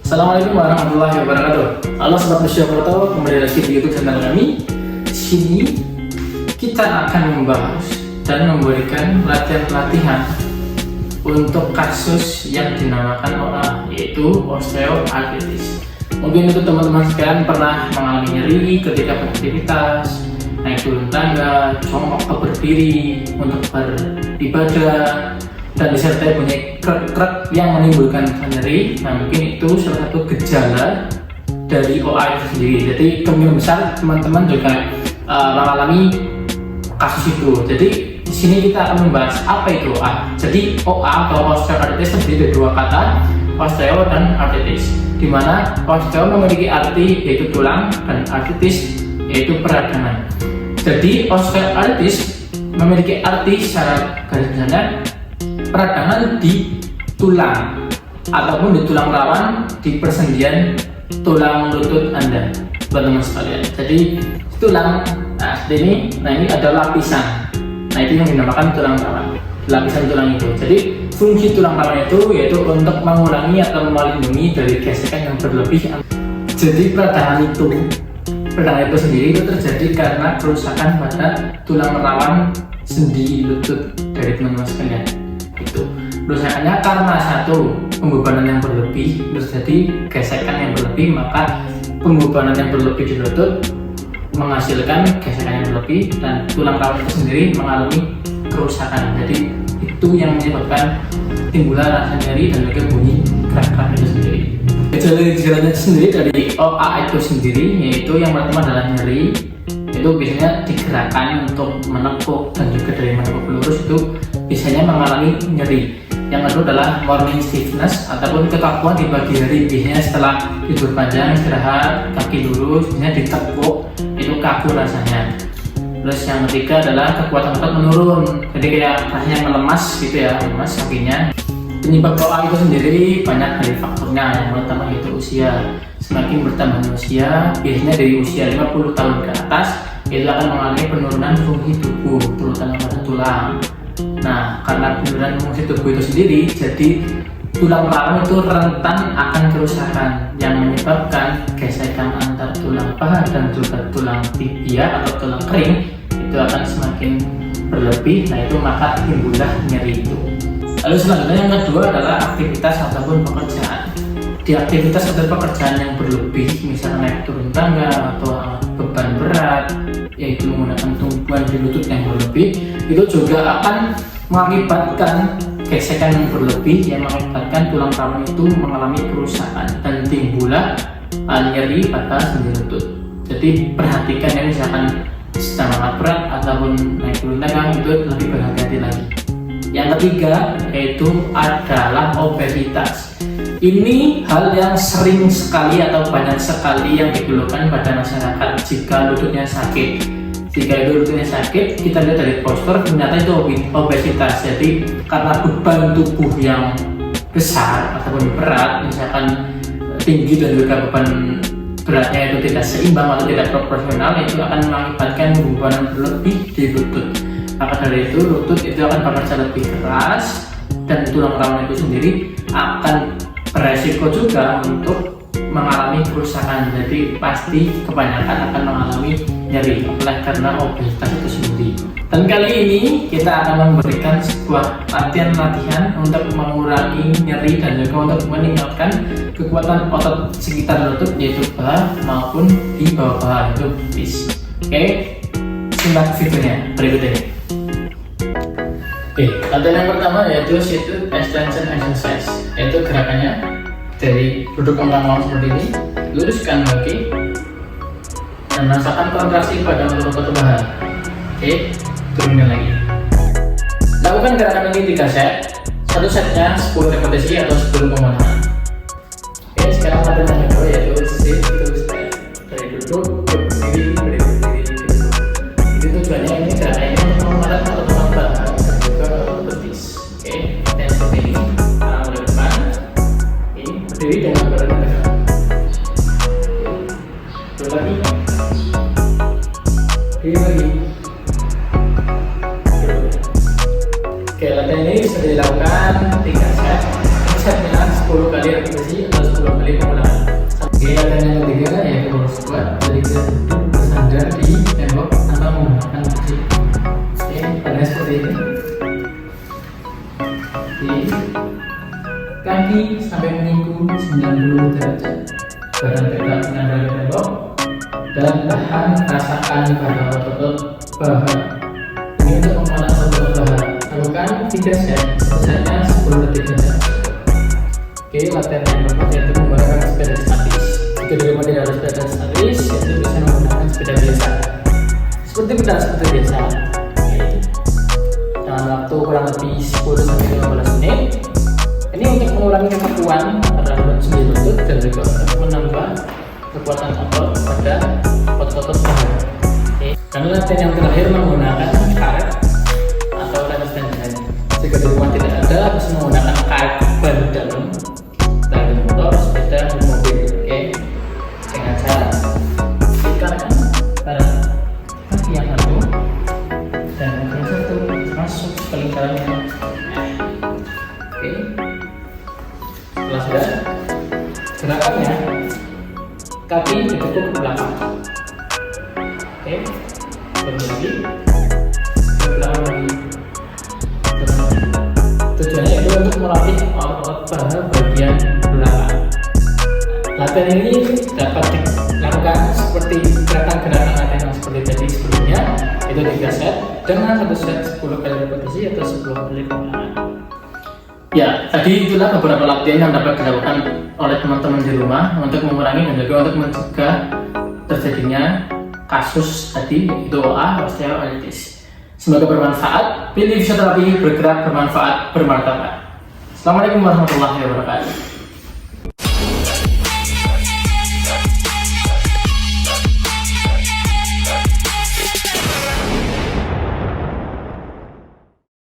Assalamualaikum warahmatullahi wabarakatuh. Halo sobat Musyawarah, kembali lagi di YouTube channel kami. Di sini kita akan membahas dan memberikan pelatihan-pelatihan untuk kasus yang dinamakan OA, yaitu osteoartritis. Mungkin itu teman-teman sekalian pernah mengalami nyeri ketika beraktivitas, naik turun tangga, jongkok atau berdiri untuk beribadah, dan disertai bunyi krek-krek yang menimbulkan nyeri. Nah, mungkin itu salah satu gejala dari OA itu sendiri. Jadi kemungkinan besar teman-teman juga mengalami kasus itu. Jadi di sini kita akan membahas apa itu OA. Jadi OA atau osteoartritis terdiri dari dua kata, osteo dan artritis, di mana osteo memiliki arti yaitu tulang dan artritis yaitu peradangan. Jadi osteoartritis memiliki arti secara garis besarnya peradangan di tulang ataupun di tulang rawan di persendian tulang lutut Anda, teman-teman sekalian. Jadi tulang, ini ada lapisan. Nah, itu yang dinamakan tulang rawan, lapisan tulang itu. Jadi fungsi tulang rawan itu yaitu untuk mengurangi atau melindungi dari gesekan yang berlebih. Jadi peradangan itu sendiri itu terjadi karena kerusakan pada tulang rawan sendi lutut dari teman-teman sekalian. Itu kerusakannya karena satu, pembebanan yang berlebih, terjadi gesekan yang berlebih, maka pembebanan yang berlebih di lutut menghasilkan gesekan yang berlebih dan tulang rawan itu sendiri mengalami kerusakan. Jadi itu yang menyebabkan timbulnya rasa nyeri dan juga bunyi kerak-kerak itu sendiri. Gejala sendiri dari OA itu sendiri yaitu yang pertama adalah nyeri. Itu biasanya digerakkan untuk menekuk dan juga dari menekuk lurus itu biasanya mengalami nyeri. Yang kedua adalah morning stiffness ataupun kekakuan di pagi hari, biasanya setelah tidur panjang istirahat kaki lurus biasanya ditekuk itu kaku rasanya. Terus yang ketiga adalah kekuatan otot menurun, jadi kayak rasanya melemas gitu ya, melemas kakinya. Penyebab OA itu sendiri banyak dari faktornya. Yang pertama yaitu usia. Semakin bertambahnya usia, biasanya dari usia 50 tahun ke atas itu akan mengalami penurunan fungsi tubuh, terutama pada tulang. Nah, karena penurunan fungsi tubuh itu sendiri, jadi tulang rawan itu rentan akan kerusakan yang menyebabkan gesekan antar tulang paha dan juga tulang tibia atau tulang kering itu akan semakin berlebih. Nah, itu maka timbullah nyeri itu. Lalu selanjutnya yang kedua adalah aktivitas ataupun pekerjaan. Di aktivitas atau pekerjaan yang berlebih, misalnya naik turun tangga atau beban berat, yaitu menggunakan tumpuan di lutut yang berlebih, itu juga akan mengakibatkan gesekan yang berlebih yang mengakibatkan tulang rawan itu mengalami kerusakan dan timbullah nyeri pada sendi lutut. Jadi perhatikan ya, misalkan sedang angkat berat ataupun naik turun tangga itu lebih berhati-hati lagi. Yang ketiga yaitu adalah obesitas. Ini hal yang sering sekali atau banyak sekali yang dikeluhkan pada masyarakat jika lututnya sakit. Jika itu lututnya sakit, kita lihat dari postur ternyata itu obesitas. Jadi karena beban tubuh yang besar ataupun berat, misalkan tinggi dan juga beban beratnya itu tidak seimbang atau tidak proporsional, itu akan mengakibatkan beban berlebih di lutut. Maka dari itu lutut itu akan bekerja lebih keras dan tulang rawan itu sendiri akan beresiko juga untuk mengalami kerusakan. Jadi pasti kebanyakan akan mengalami nyeri oleh karena obesitas itu sendiri. Dan kali ini kita akan memberikan sebuah latihan untuk mengurangi nyeri dan juga untuk meningkatkan kekuatan otot sekitar lutut yaitu paha maupun di bawah paha itu bis. Oke, simak videonya berikut ini. Oke, latihan yang pertama yaitu sit extension exercise, yaitu gerakannya dari duduk enggang seperti ini, luruskan kaki dan rasakan kontraksi pada otot paha. Oke, turunin lagi. Lakukan gerakan ini 3 set, satu setnya 10 repetisi atau 10 pengulangan. Oke, sekarang latihan yang kedua yaitu sit dari duduk berdiri, dari berdiri duduk. Jadi tujuannya ini gerakan ini untuk mengangkat otot paha dan juga otot betis. Oke, dan seperti ini. Berdiri dengan badan tegak. Dua lagi. Berdiri lagi. Oke, latihan ini bisa dilakukan 3 set. Setnya 10 kali repetisi atau 10 kali pengulangan. 90 derajat. Badan tegak menandai tembok dan tahan rasakan pada otot paha. Ini untuk memanah otot paha. Lakukan 3 set, setnya 10 detik saja. Oke, latihan yang keempat yaitu menggunakan sepeda statis. Jika di rumah tidak ada sepeda statis, yaitu bisa menggunakan sepeda biasa. Seperti biasa. Oke. Dalam waktu kurang lebih 10-15 menit. Ini untuk mengurangi kekakuan pada sendi lutut dan juga untuk menambah kekuatan otot pada otot paha. Oke. Dan latihan yang terakhir menggunakan karet atau resistance band. Jika di rumah tidak ada, bisa menggunakan karet ban dalam motor, sepeda, dan mobil. Oke. Dengan cara ditekan pada kaki yang satu dan kaki yang satu masuk ke lingkarannya. Oke. Setelah sudah, gerakannya kaki ditekuk ke belakang. Oke, lagi ke belakang lagi. Tujuannya itu untuk melatih otot paha bagian belakang. Latihan ini dapat dilakukan seperti gerakan-gerakan latihan yang seperti tadi sebelumnya, itu 3 set dengan 1 set 10 kali repetisi atau 10 kali pengulangan. Ya, tadi itulah beberapa latihan yang dapat dilakukan oleh teman-teman di rumah untuk mengurangi dan juga untuk mencegah terjadinya kasus tadi, yaitu OA, osteoartritis. Semoga bermanfaat. Pilih fisioterapi bergerak bermanfaat bermartabat. Assalamualaikum warahmatullahi wabarakatuh.